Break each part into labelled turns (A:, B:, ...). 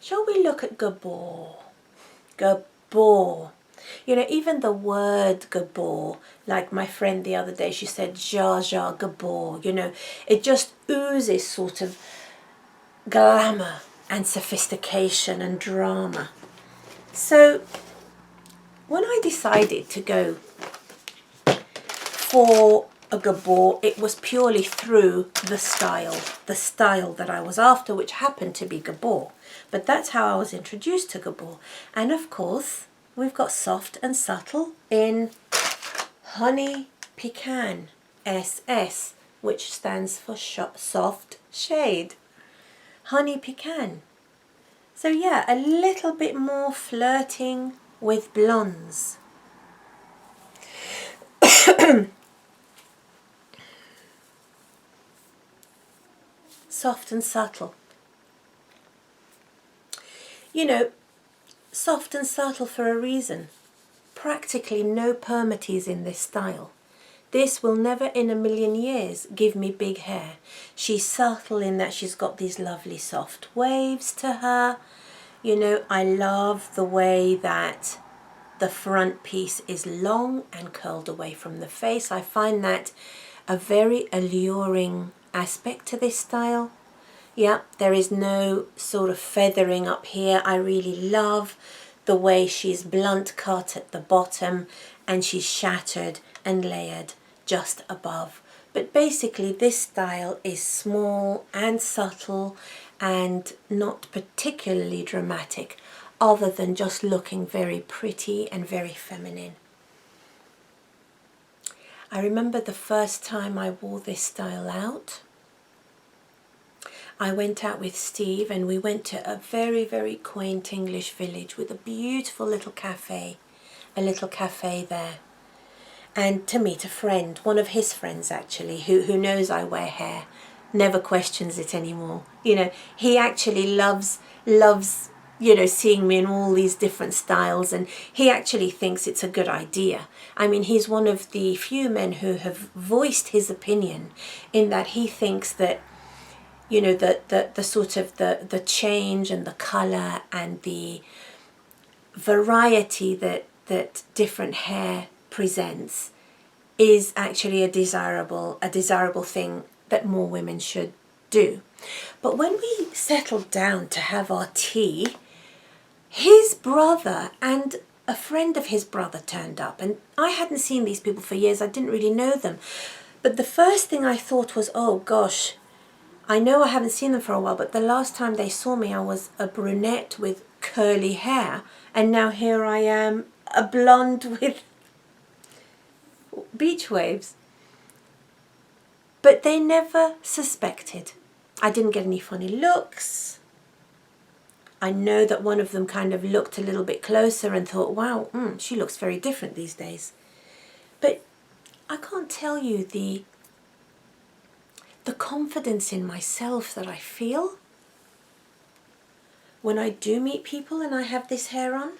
A: shall we look at Gabor? Gabor. You know, even the word Gabor, like my friend the other day, she said, Zsa Zsa Gabor, you know, it just oozes sort of glamour and sophistication and drama. So when I decided to go for a Gabor, it was purely through the style that I was after, which happened to be Gabor. But that's how I was introduced to Gabor. And of course, we've got Soft and Subtle in Honey Pecan SS, which stands for soft shade. Honey Pecan. So yeah, a little bit more flirting with blondes. Soft and subtle. You know, soft and subtle for a reason. Practically no permatease in this style. This will never in a million years give me big hair. She's subtle in that she's got these lovely soft waves to her. You know, I love the way that the front piece is long and curled away from the face. I find that a very alluring aspect to this style. Yeah, there is no sort of feathering up here. I really love the way she's blunt cut at the bottom and she's shattered and layered just above. But basically this style is small and subtle and not particularly dramatic, other than just looking very pretty and very feminine. I remember the first time I wore this style out. I went out with Steve and we went to a very, very quaint English village with a beautiful little cafe, there. And to meet a friend, one of his friends actually, who knows I wear hair, never questions it anymore. You know, he actually loves, you know, seeing me in all these different styles, and he actually thinks it's a good idea. I mean, he's one of the few men who have voiced his opinion in that he thinks that, you know, the sort of the change and the colour and the variety that different hair presents is actually a desirable thing that more women should do. But when we settled down to have our tea, his brother and a friend of his brother turned up, and I hadn't seen these people for years. I didn't really know them. But the first thing I thought was, oh gosh, I know I haven't seen them for a while, but the last time they saw me I was a brunette with curly hair, and now here I am, a blonde with beach waves. But they never suspected. I didn't get any funny looks. I know that one of them kind of looked a little bit closer and thought, wow, she looks very different these days. But I can't tell you the confidence in myself that I feel when I do meet people and I have this hair on.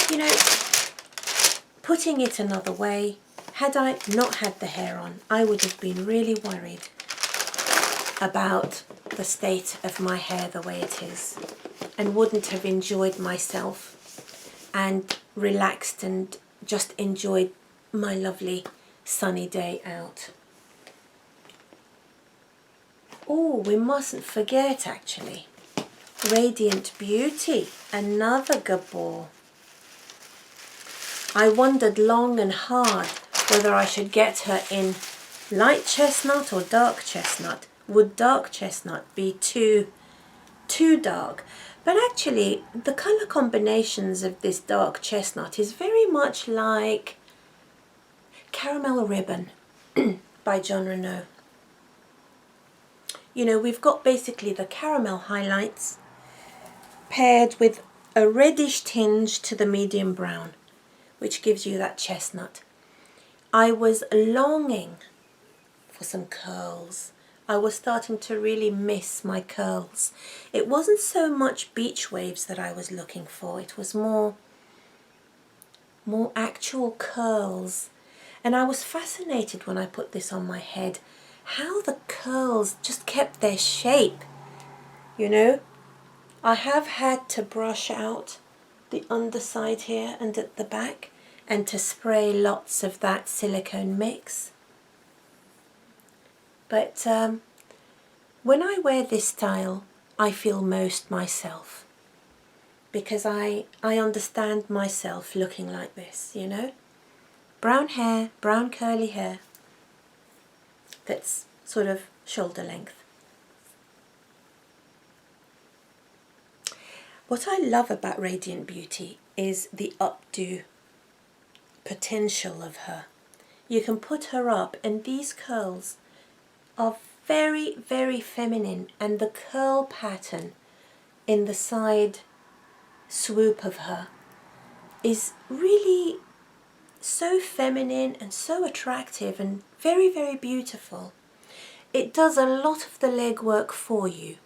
A: You know, putting it another way, had I not had the hair on, I would have been really worried about the state of my hair the way it is, and wouldn't have enjoyed myself and relaxed and just enjoyed my lovely sunny day out. Oh, we mustn't forget actually, Radiant Beauty, another Gabor. I wondered long and hard whether I should get her in light chestnut or dark chestnut. Would dark chestnut be too dark? But actually, the colour combinations of this dark chestnut is very much like Caramel Ribbon by Jon Renau. You know, we've got basically the caramel highlights paired with a reddish tinge to the medium brown, which gives you that chestnut. I was longing for some curls. I was starting to really miss my curls. It wasn't so much beach waves that I was looking for. It was more actual curls. And I was fascinated when I put this on my head, how the curls just kept their shape, you know. I have had to brush out the underside here and at the back, and to spray lots of that silicone mix. But when I wear this style, I feel most myself, because I understand myself looking like this, you know? Brown hair, brown curly hair, that's sort of shoulder length. What I love about Radiant Beauty is the updo potential of her. You can put her up and these curls are very, very feminine, and the curl pattern in the side swoop of her is really so feminine and so attractive and very, very beautiful. It does a lot of the legwork for you.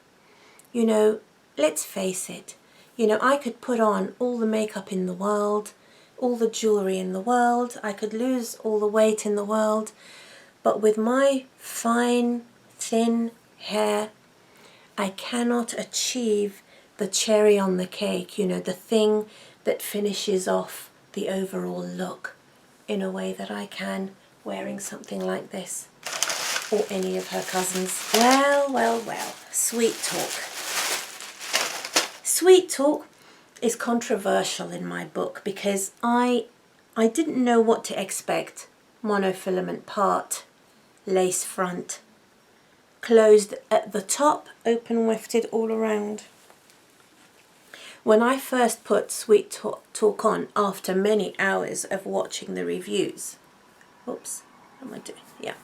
A: You know, let's face it, you know, I could put on all the makeup in the world, all the jewellery in the world, I could lose all the weight in the world, but with my fine, thin hair, I cannot achieve the cherry on the cake, you know, the thing that finishes off the overall look in a way that I can wearing something like this or any of her cousins. Well, well, well, sweet talk. Sweet talk is controversial in my book because I didn't know what to expect. Monofilament part, lace front, closed at the top, open wefted all around. When I first put Sweet Talk on after many hours of watching the reviews, oops, what am I doing? Yeah.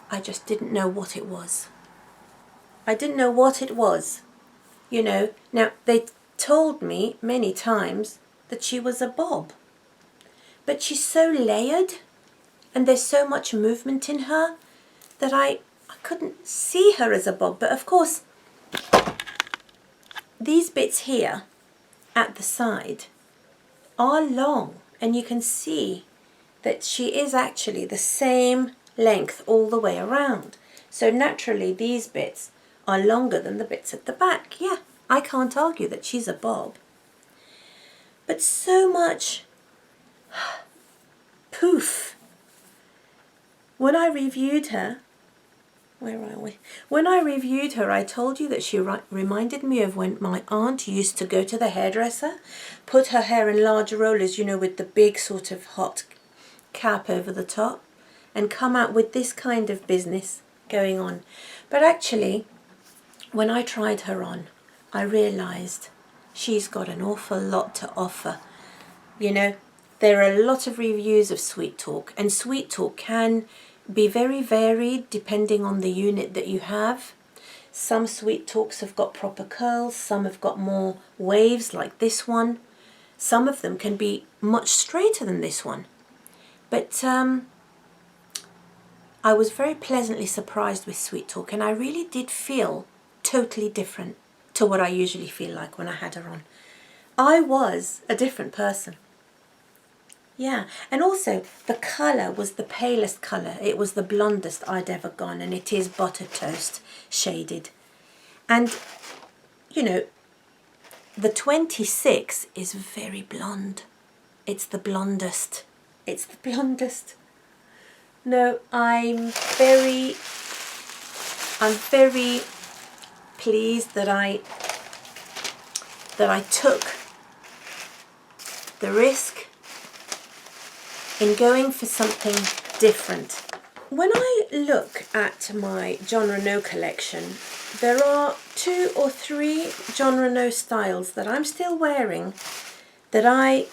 A: I just didn't know what it was. I didn't know what it was. You know, now they told me many times that she was a bob. But she's so layered and there's so much movement in her that I couldn't see her as a bob. But of course, these bits here at the side are long, and you can see that she is actually the same length all the way around. So naturally these bits are longer than the bits at the back. Yeah, I can't argue that she's a bob. But so much poof. When I reviewed her, where are we? When I reviewed her, I told you that she reminded me of when my aunt used to go to the hairdresser, put her hair in large rollers, you know, with the big sort of hot cap over the top, and come out with this kind of business going on. But actually, when I tried her on, I realised she's got an awful lot to offer. You know, there are a lot of reviews of Sweet Talk, and Sweet Talk can be very varied depending on the unit that you have. Some Sweet Talks have got proper curls, some have got more waves like this one. Some of them can be much straighter than this one. But I was very pleasantly surprised with Sweet Talk, and I really did feel totally different to what I usually feel like when I had her on. I was a different person. Yeah, and also the colour was the palest colour. It was the blondest I'd ever gone, and it is buttered toast shaded. And, you know, the 26 is very blonde. It's the blondest. It's the blondest. No, I'm very pleased that I took the risk in going for something different. When I look at my Jon Renau collection, there are 2 or 3 Jon Renau styles that I'm still wearing that I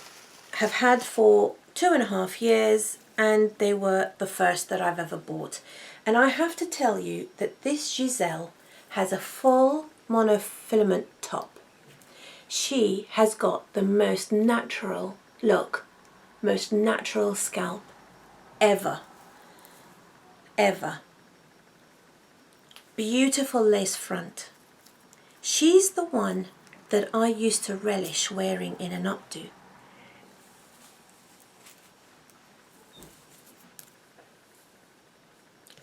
A: have had for 2.5 years, and they were the first that I've ever bought. And I have to tell you that this Giselle has a full monofilament top. She has got the most natural look, most natural scalp ever. Ever. Beautiful lace front. She's the one that I used to relish wearing in an updo.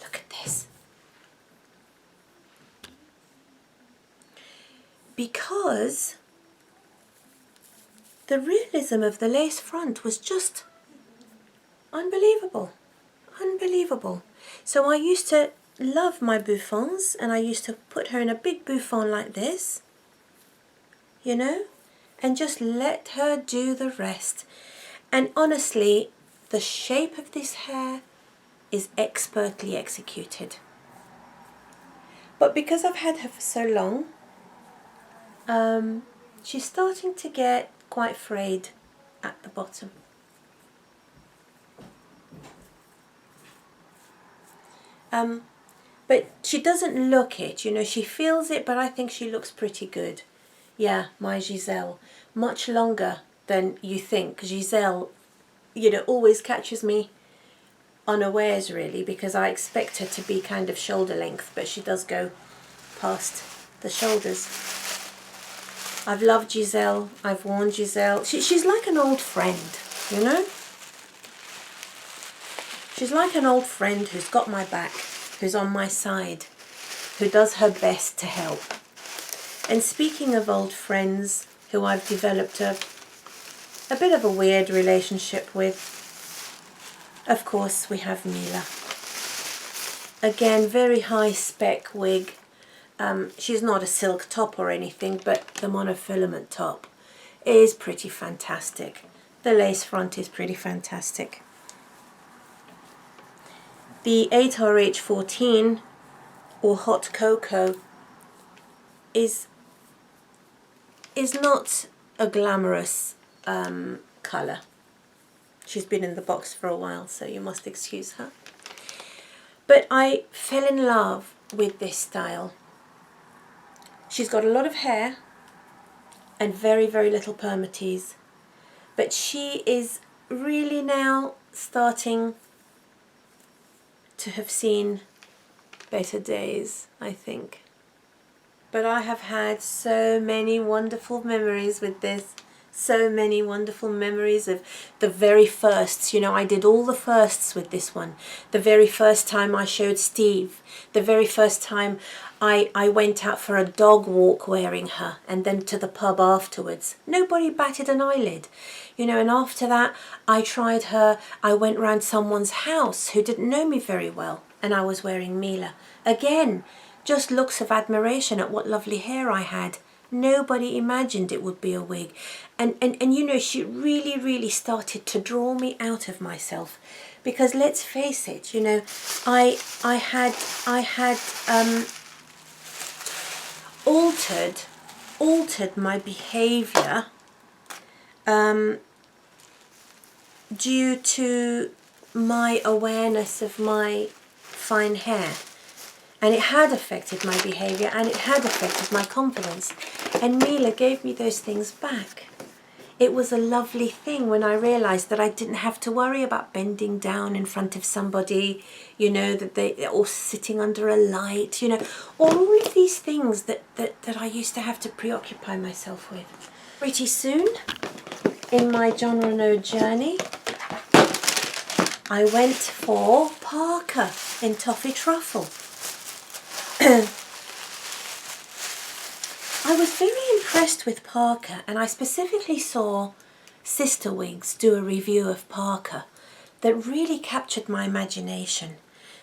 A: Look at this. because the realism of the lace front was just unbelievable. Unbelievable. So I used to love my bouffants, and I used to put her in a big bouffant like this, you know, and just let her do the rest. And honestly, the shape of this hair is expertly executed. But because I've had her for so long, she's starting to get quite frayed at the bottom. But she doesn't look it, you know, she feels it, but I think she looks pretty good. Yeah, my Giselle. Much longer than you think. Giselle, you know, always catches me unawares really, because I expect her to be kind of shoulder length, but she does go past the shoulders. I've loved Giselle, I've worn Giselle. She's like an old friend, you know? She's like an old friend who's got my back, who's on my side, who does her best to help. And speaking of old friends who I've developed a bit of a weird relationship with, of course we have Mila. Again, very high spec wig. She's not a silk top or anything, but the monofilament top is pretty fantastic. The lace front is pretty fantastic. The 8RH14 or Hot Cocoa is not a glamorous colour. She's been in the box for a while, so you must excuse her. But I fell in love with this style. She's got a lot of hair and very, very little permatease. But she is really now starting to have seen better days, I think. But I have had so many wonderful memories with this. So many wonderful memories of the very firsts. You know, I did all the firsts with this one. The very first time I showed Steve. The very first time I went out for a dog walk wearing her, and then to the pub afterwards. Nobody batted an eyelid. You know, and after that I tried her. I went round someone's house who didn't know me very well, and I was wearing Mila. Again, just looks of admiration at what lovely hair I had. Nobody imagined it would be a wig. And you know, she really, really started to draw me out of myself. Because let's face it, you know, I had altered my behaviour due to my awareness of my fine hair. And it had affected my behaviour, and it had affected my confidence. And Mila gave me those things back. It was a lovely thing when I realised that I didn't have to worry about bending down in front of somebody, you know, that they're all sitting under a light, you know, all of these things that I used to have to preoccupy myself with. Pretty soon, in my Jon Renau journey, I went for Parker in Toffee Truffle. I was very impressed with Parker, and I specifically saw Sister Wigs do a review of Parker that really captured my imagination.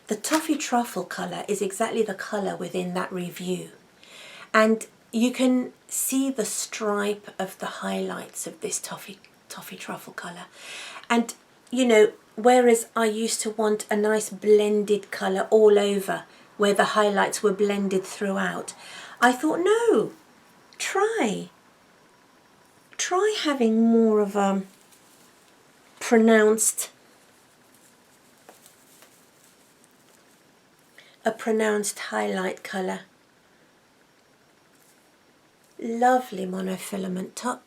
A: The Toffee Truffle colour is exactly the colour within that review, and you can see the stripe of the highlights of this Toffee Truffle colour. And you know, whereas I used to want a nice blended colour all over, where the highlights were blended throughout, I thought, no, try having more of a pronounced highlight colour. Lovely monofilament top,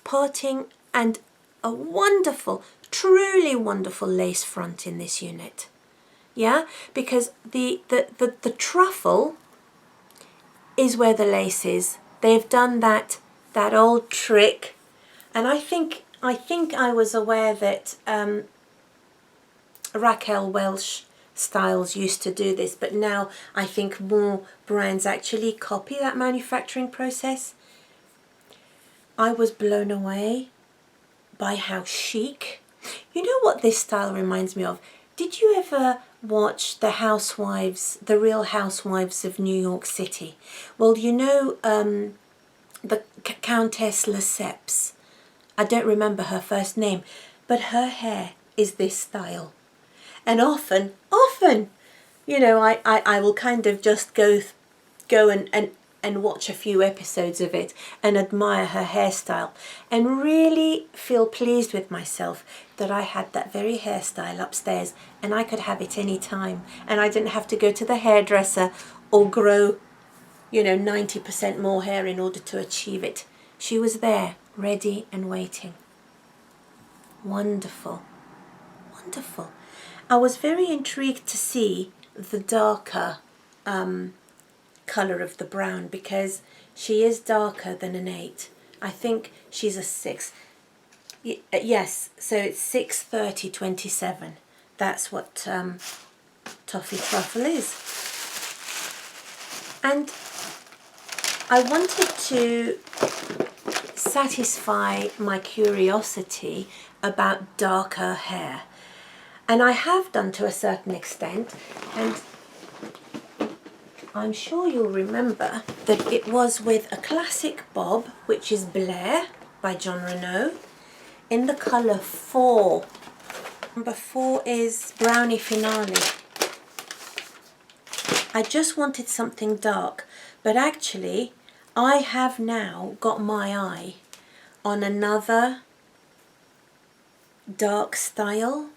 A: parting, and a wonderful, truly wonderful lace front in this unit. Yeah, because the truffle is where the lace is. They've done that old trick, and I think I was aware that Raquel Welch styles used to do this, but now I think more brands actually copy that manufacturing process. I was blown away by how chic. You know what this style reminds me of? Did you ever watch The Housewives, The Real Housewives of New York City? Well, you know the Countess Lesseps. I don't remember her first name, but her hair is this style. And often, you know, I will kind of just go and watch a few episodes of it and admire her hairstyle and really feel pleased with myself that I had that very hairstyle upstairs and I could have it any time and I didn't have to go to the hairdresser or grow, you know, 90% more hair in order to achieve it. She was there, ready and waiting. Wonderful, wonderful. I was very intrigued to see the darker colour of the brown because she is darker than an 8. I think she's a 6. Yes, so it's 6/30/27. That's what Toffee Truffle is. And I wanted to satisfy my curiosity about darker hair. And I have done to a certain extent, and I'm sure you'll remember that it was with a classic bob, which is Blair by Jon Renau, in the colour 4. Number 4 is Brownie Finale. I just wanted something dark, but actually I have now got my eye on another dark style.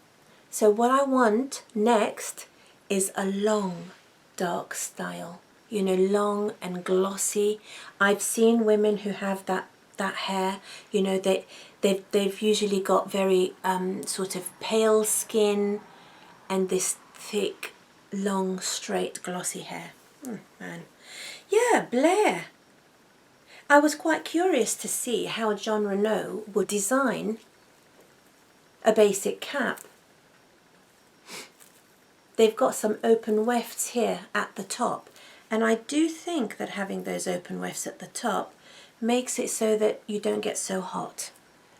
A: So what I want next is a long dark style, you know, long and glossy. I've seen women who have that hair, you know, they've usually got very sort of pale skin and this thick, long, straight, glossy hair. Man. Yeah, Blair. I was quite curious to see how Jon Renau would design a basic cap. They've got some open wefts here at the top, and I do think that having those open wefts at the top makes it so that you don't get so hot.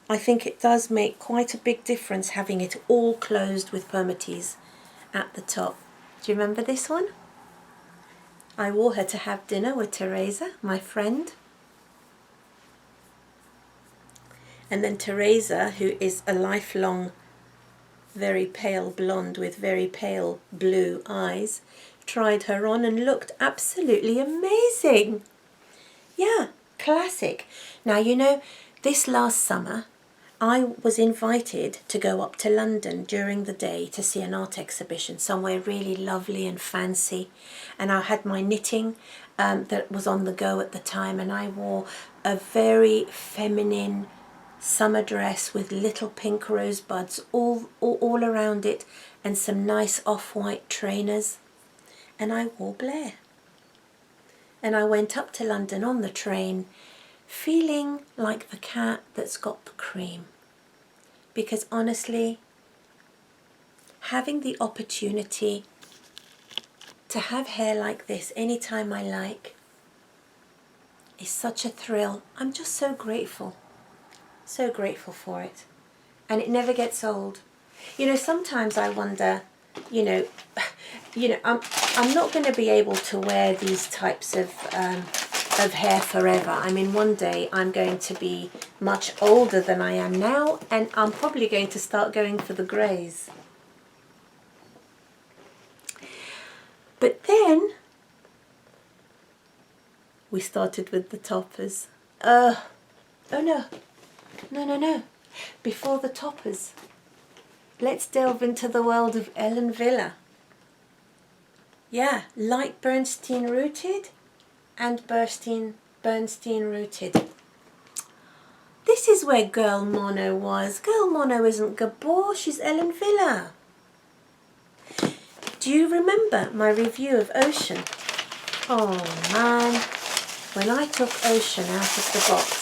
A: I think it does make quite a big difference having it all closed with permatease at the top. Do you remember this one? I wore her to have dinner with Teresa, my friend. And then Teresa, who is a lifelong very pale blonde with very pale blue eyes, tried her on and looked absolutely amazing. Yeah, classic. Now, you know, this last summer I was invited to go up to London during the day to see an art exhibition somewhere really lovely and fancy, and I had my knitting that was on the go at the time, and I wore a very feminine summer dress with little pink rosebuds all around it and some nice off-white trainers, and I wore Blair. And I went up to London on the train feeling like the cat that's got the cream, because honestly, having the opportunity to have hair like this anytime I like is such a thrill. I'm just so grateful for it, and it never gets old. You know, sometimes I wonder, you know, I'm not going to be able to wear these types of hair forever. I mean, one day I'm going to be much older than I am now, and I'm probably going to start going for the greys. But then we started with the toppers. Oh no. Before the toppers, let's delve into the world of Ellen Villa. Yeah, light Bernstein rooted and Bernstein rooted. This is where Girl Mono was. Girl Mono isn't Gabor, she's Ellen Villa. Do you remember my review of Ocean? Oh man, when I took Ocean out of the box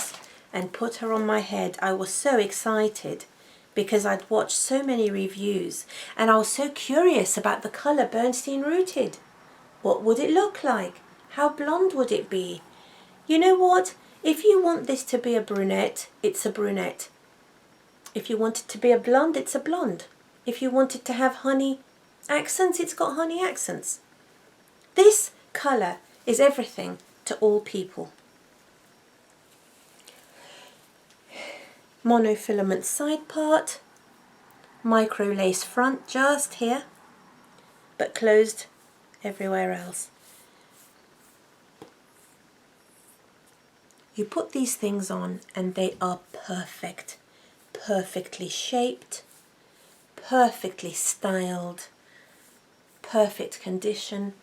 A: and put her on my head, I was so excited because I'd watched so many reviews and I was so curious about the colour Bernstein rooted. What would it look like? How blonde would it be? You know what? If you want this to be a brunette, it's a brunette. If you want it to be a blonde, it's a blonde. If you want it to have honey accents, it's got honey accents. This colour is everything to all people. Monofilament side part, micro lace front just here, but closed everywhere else. You put these things on and they are perfect, perfectly shaped, perfectly styled, perfect condition.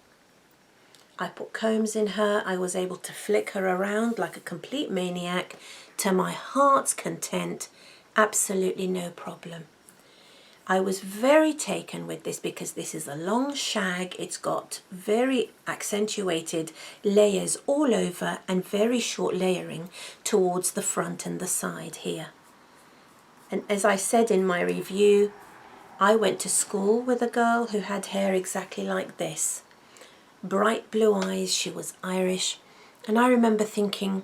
A: I put combs in her. I was able to flick her around like a complete maniac to my heart's content. Absolutely no problem. I was very taken with this because this is a long shag. It's got very accentuated layers all over and very short layering towards the front and the side here. And as I said in my review, I went to school with a girl who had hair exactly like this. Bright blue eyes, she was Irish, and I remember thinking,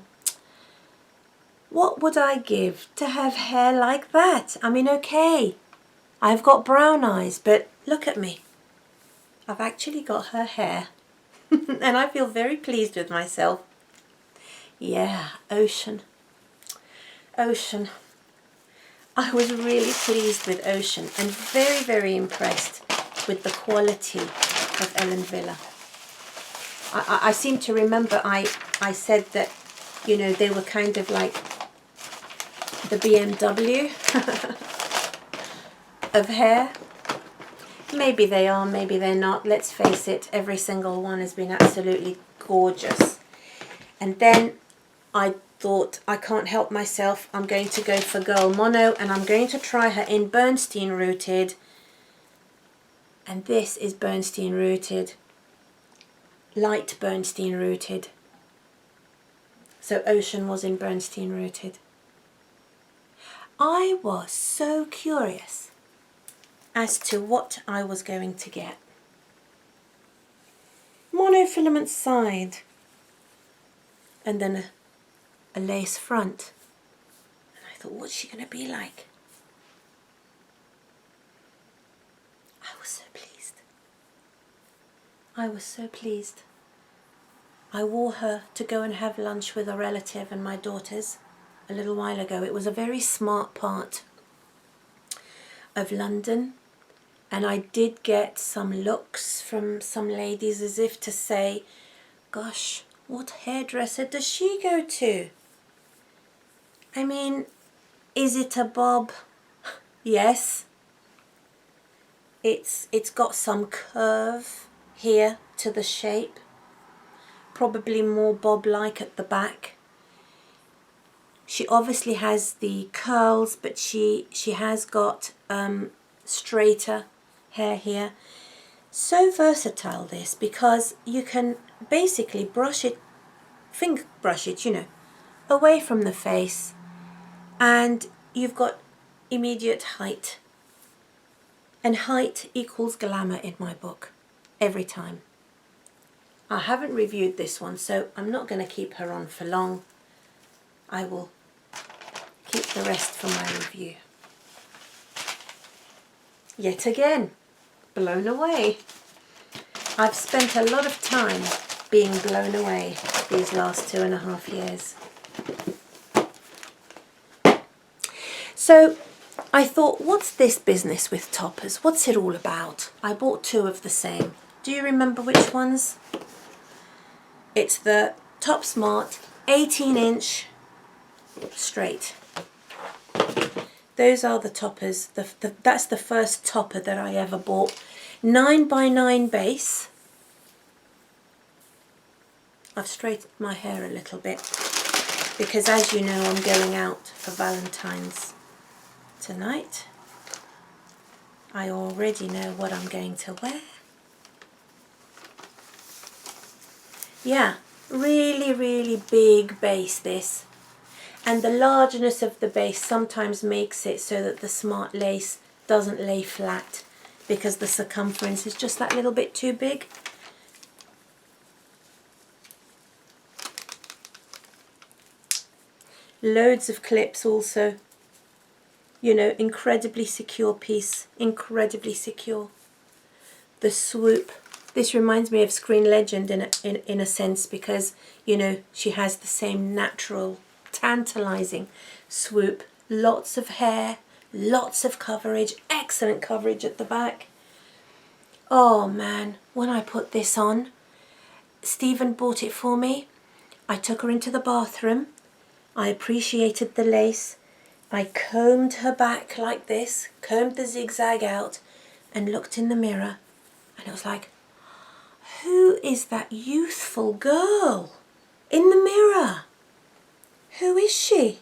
A: what would I give to have hair like that? I mean, okay, I've got brown eyes, but look at me. I've actually got her hair, and I feel very pleased with myself. Yeah, Ocean. Ocean. I was really pleased with Ocean and very, very impressed with the quality of Ellen Villa. I seem to remember I said that, you know, they were kind of like the BMW of hair. Maybe they are, maybe they're not. Let's face it, every single one has been absolutely gorgeous. And then I thought, I can't help myself, I'm going to go for Girl Mono and I'm going to try her in Bernstein Rooted. And this is Bernstein Rooted. Light Bernstein Rooted. So Ocean was in Bernstein Rooted. I was so curious as to what I was going to get. Monofilament side and then a lace front. And I thought, what's she going to be like? I was so pleased. I was so pleased. I wore her to go and have lunch with a relative and my daughters a little while ago. It was a very smart part of London, and I did get some looks from some ladies as if to say, gosh, what hairdresser does she go to? I mean, is it a bob? Yes. It's got some curve here to the shape. Probably more bob-like at the back. She obviously has the curls, but she has got straighter hair here. So versatile this, because you can basically brush it, finger brush it, you know, away from the face, and you've got immediate height. And height equals glamour in my book, every time. I haven't reviewed this one, so I'm not going to keep her on for long. I will keep the rest for my review. Yet again, blown away. I've spent a lot of time being blown away these last 2.5 years. So I thought, what's this business with toppers? What's it all about? I bought 2 of the same. Do you remember which ones? It's the TopSmart 18-inch straight. Those are the toppers. That's the first topper that I ever bought. 9x9 base. I've straightened my hair a little bit because, as you know, I'm going out for Valentine's tonight. I already know what I'm going to wear. Yeah, really, really big base this. And the largeness of the base sometimes makes it so that the smart lace doesn't lay flat because the circumference is just that little bit too big. Loads of clips also. You know, incredibly secure piece, incredibly secure. The swoop. This reminds me of Screen Legend in a sense, because, you know, she has the same natural, tantalizing swoop. Lots of hair, lots of coverage, excellent coverage at the back. Oh man, when I put this on, Stephen bought it for me. I took her into the bathroom. I appreciated the lace. I combed her back like this, combed the zigzag out, and looked in the mirror. And it was like, who is that youthful girl in the mirror? Who is she?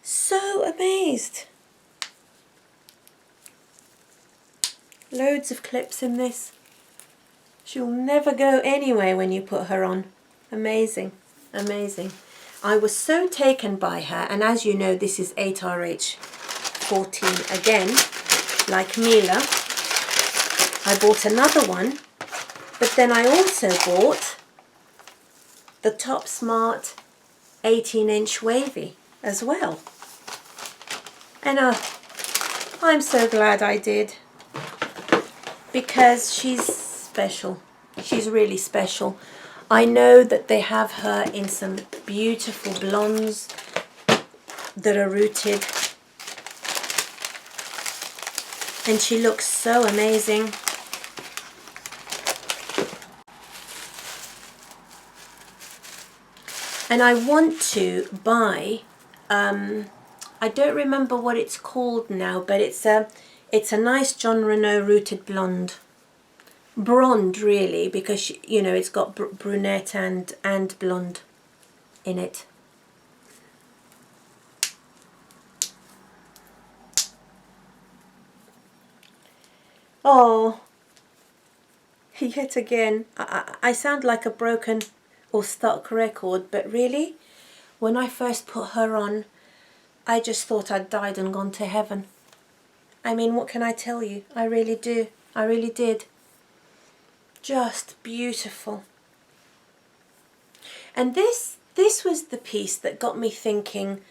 A: So amazed. Loads of clips in this. She'll never go anywhere when you put her on. Amazing, amazing. I was so taken by her, and as you know, this is 8RH 14 again, like Mila. I bought another one, but then I also bought the TopSmart 18-inch wavy as well. And I'm so glad I did, because she's special. She's really special. I know that they have her in some beautiful blondes that are rooted, and she looks so amazing. And I want to buy, I don't remember what it's called now, but it's a nice Jon Renau rooted blonde. Blonde really, because she, you know, it's got brunette and blonde in it. Oh, yet again, I sound like a broken or stuck record, but really, when I first put her on, I just thought I'd died and gone to heaven. I mean, what can I tell you? I really do. I really did. Just beautiful. And this was the piece that got me thinking,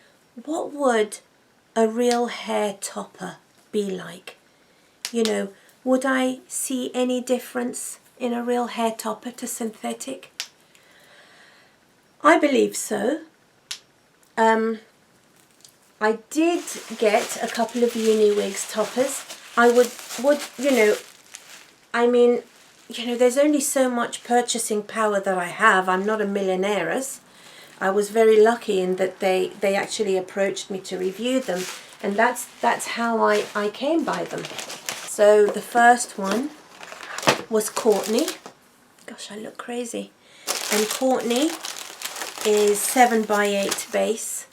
A: what would a real hair topper be like? You know, would I see any difference in a real hair topper to synthetic? I believe so. I did get a couple of Uniwigs toppers. I would, you know, I mean, you know, there's only so much purchasing power that I have. I'm not a millionairess. I was very lucky in that they actually approached me to review them, and that's how I came by them. So the first one was Courtney. Gosh, I look crazy. And Courtney is 7x8 base,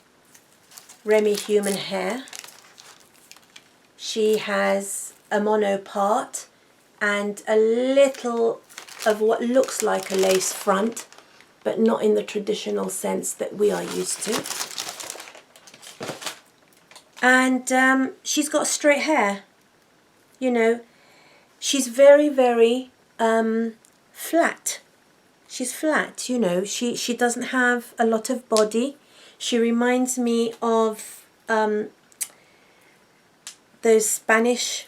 A: Remy human hair. She has a mono part and a little of what looks like a lace front, but not in the traditional sense that we are used to. And she's got straight hair. You know, she's very, very flat. She's flat, you know. She doesn't have a lot of body. She reminds me of those Spanish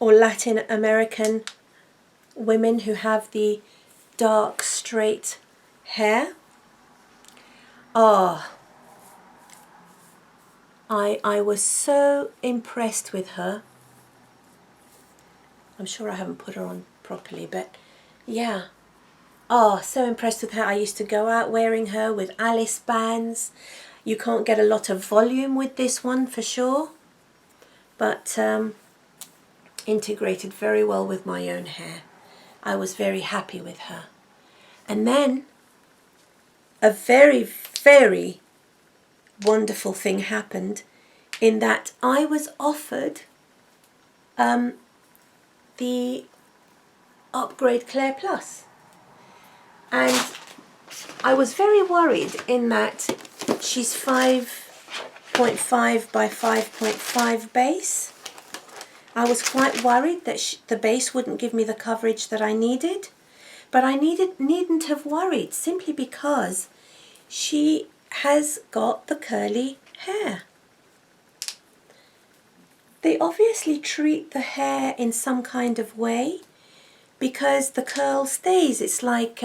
A: or Latin American women who have the dark, straight hair. Oh, I was so impressed with her. I'm sure I haven't put her on properly, but yeah. Oh, so impressed with her. I used to go out wearing her with Alice bands. You can't get a lot of volume with this one for sure, but integrated very well with my own hair. I was very happy with her. And then a very, very wonderful thing happened in that I was offered the Upgrade Claire Plus. And I was very worried in that she's 5.5 by 5.5 base. I was quite worried that the base wouldn't give me the coverage that I needed. But I needn't have worried, simply because she has got the curly hair. They obviously treat the hair in some kind of way because the curl stays. It's like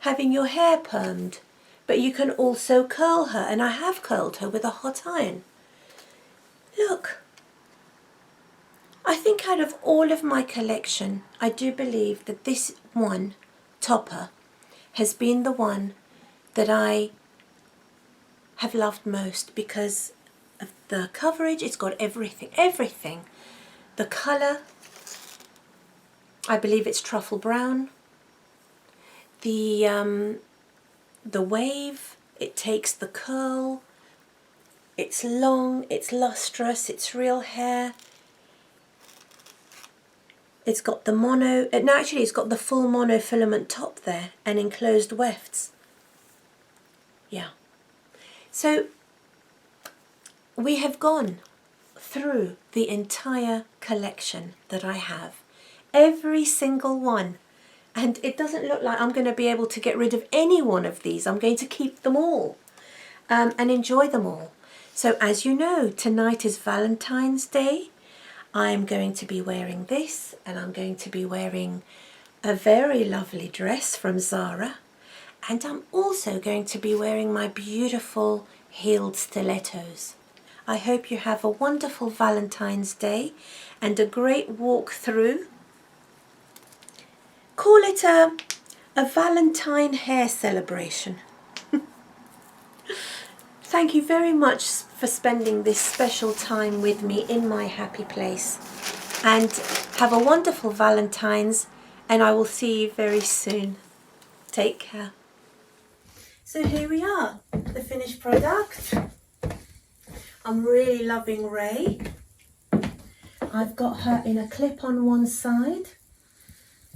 A: having your hair permed, but you can also curl her, and I have curled her with a hot iron. Look, I think out of all of my collection, I do believe that this one, topper, has been the one that I have loved most because of the coverage. It's got everything. The colour, I believe it's Truffle Brown. The wave, it takes the curl. It's long, it's lustrous, it's real hair. It's got the mono, and actually it's got the full monofilament top there and enclosed wefts. Yeah. So we have gone through the entire collection that I have. Every single one. And it doesn't look like I'm going to be able to get rid of any one of these. I'm going to keep them all and enjoy them all. So as you know, tonight is Valentine's Day. I'm going to be wearing this, and I'm going to be wearing a very lovely dress from Zara. And I'm also going to be wearing my beautiful heeled stilettos. I hope you have a wonderful Valentine's Day and a great walk through. Call it a Valentine hair celebration. Thank you very much for spending this special time with me in my happy place. And have a wonderful Valentine's, and I will see you very soon. Take care. So here we are, the finished product. I'm really loving Rae. I've got her in a clip on one side,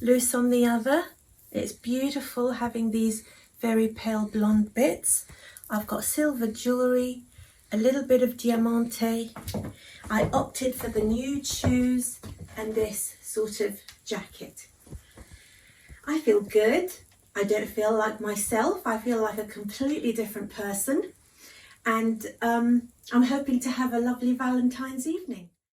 A: loose on the other. It's beautiful having these very pale blonde bits. I've got silver jewellery, a little bit of diamante. I opted for the nude shoes and this sort of jacket. I feel good. I don't feel like myself. I feel like a completely different person. And I'm hoping to have a lovely Valentine's evening.